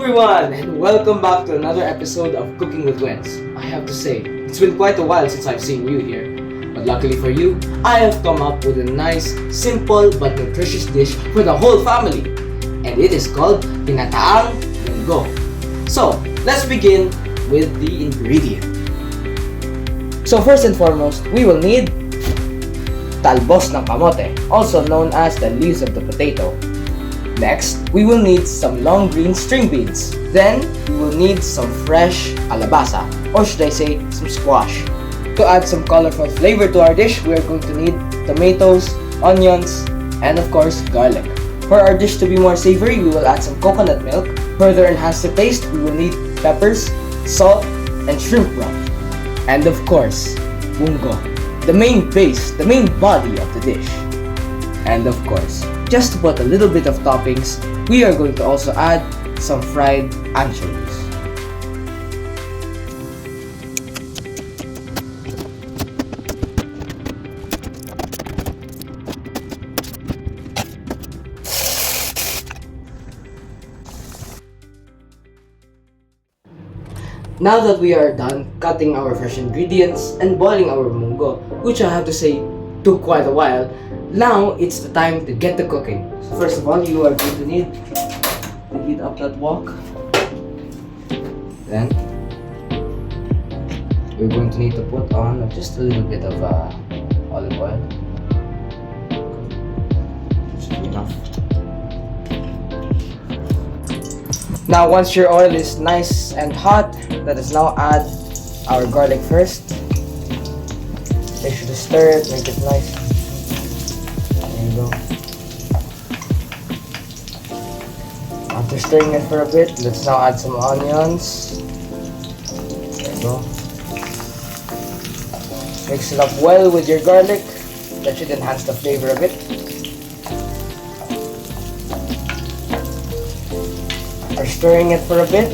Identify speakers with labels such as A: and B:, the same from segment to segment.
A: everyone, and welcome back to another episode of Cooking with Twins. I have to say, it's been quite a while since I've seen you here. But luckily for you, I have come up with a nice, simple but nutritious dish for the whole family. And it is called Tinataang Munggo. So, let's begin with the ingredient. So first and foremost, we will need talbos ng kamote, also known as the leaves of the potato. Next, we will need some long green string beans. Then, we will need some fresh kalabasa, or should I say, some squash. To add some colorful flavor to our dish, we are going to need tomatoes, onions, and of course, garlic. For our dish to be more savory, we will add some coconut milk. Further enhance the taste, we will need peppers, salt, and shrimp broth. And of course, munggo, the main base, the main body of the dish. And of course, just to put a little bit of toppings, we are going to also add some fried anchovies. Now that we are done cutting our fresh ingredients and boiling our munggo, which I have to say took quite a while, now it's the time to get to cooking. So first of all, you are going to need to heat up that wok. Then you're going to need to put on just a little bit of olive oil. Should be enough. Now once your oil is nice and hot, let us now add our garlic first. Make sure to stir it, make it nice. There you go. After stirring it for a bit, let's now add some onions. There you go. Mix it up well with your garlic. That should enhance the flavor of it. After stirring it for a bit,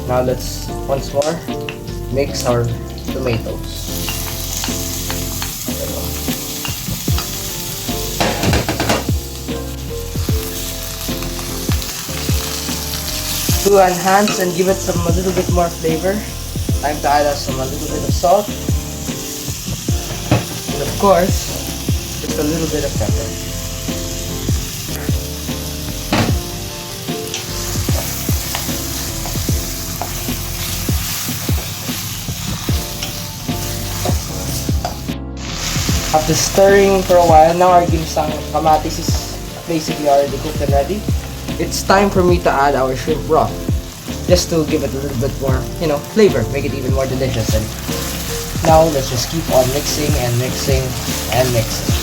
A: now let's once more mix our tomatoes. To enhance and give it a little bit more flavor, time to add a little bit of salt, and of course, just a little bit of pepper. After stirring for a while, now our ginseng kamatis is basically already cooked and ready. It's time for me to add our shrimp broth, just to give it a little bit more, flavor, make it even more delicious. And now let's just keep on mixing and mixing and mixing.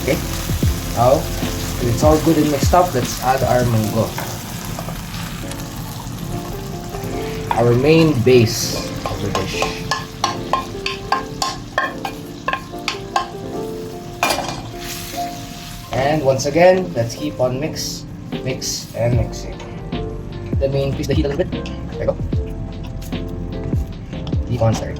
A: Okay, now when it's all good and mixed up, let's add our munggo, our main base of the dish. And once again, let's keep on mix, and mixing. Let me increase the heat a little bit. There you go. Keep on stirring.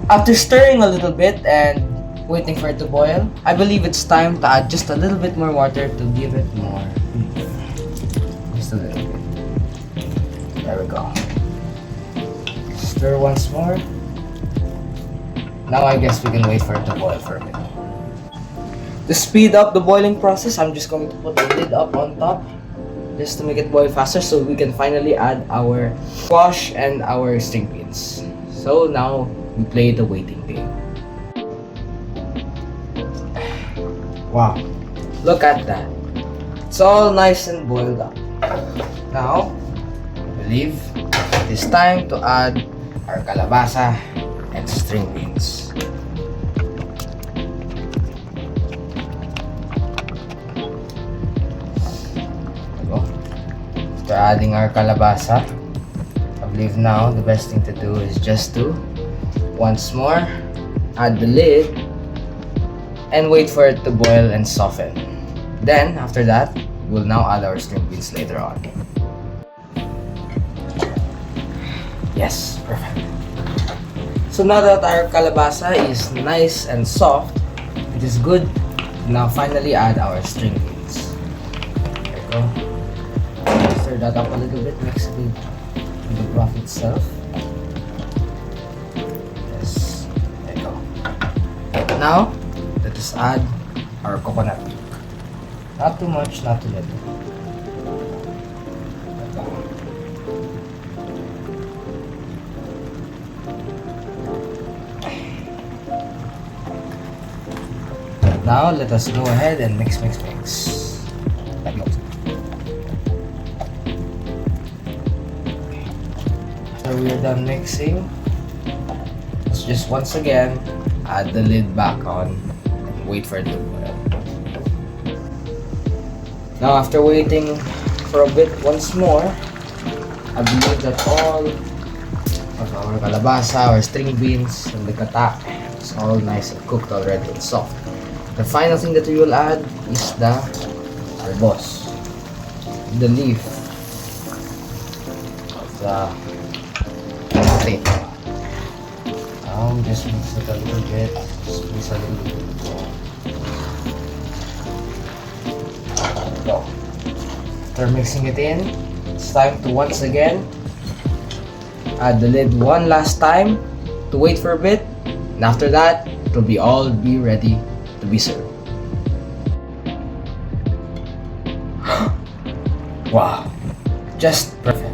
A: After stirring a little bit and waiting for it to boil, I believe it's time to add just a little bit more water to give it more. Just a little bit. There we go. Stir once more. Now I guess we can wait for it to boil for a bit. To speed up the boiling process, I'm just going to put the lid up on top just to make it boil faster so we can finally add our squash and our string beans. So now we play the waiting game. Wow, look at that. It's all nice and boiled up. Now, I believe it is time to add our kalabasa and string beans. After adding our kalabasa, I believe now the best thing to do is just to once more add the lid and wait for it to boil and soften. Then after that, we'll now add our string beans later on. Yes, perfect. So now that our kalabasa is nice and soft, it is good. Now finally add our string beans. There you go. that up a little bit, mix it with the broth itself. Yes, there you go. Now, let us add our coconut milk. Not too much, not too little. Now, let us go ahead and mix. Like that. After we are done mixing, let's just once again add the lid back on and wait for it to boil. Now, after waiting for a bit once more, I believe that all of our kalabasa, our string beans, and the gata is all nice and cooked already and soft. The final thing that we will add is the albos, the leaf of the potato. Now we just mix it a little bit, squeeze a little bit. Go. After mixing it in, it's time to once again add the lid one last time to wait for a bit, and after that it will all be ready to be served. Wow, just perfect.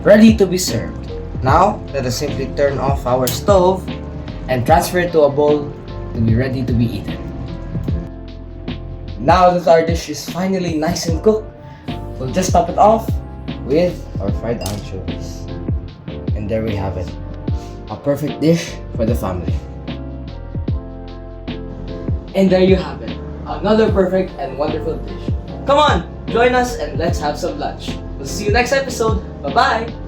A: Ready to be served. Now, let us simply turn off our stove and transfer it to a bowl to be ready to be eaten. Now that our dish is finally nice and cooked, we'll just top it off with our fried anchovies. And there we have it. A perfect dish for the family. And there you have it. Another perfect and wonderful dish. Come on, join us and let's have some lunch. We'll see you next episode. Bye-bye!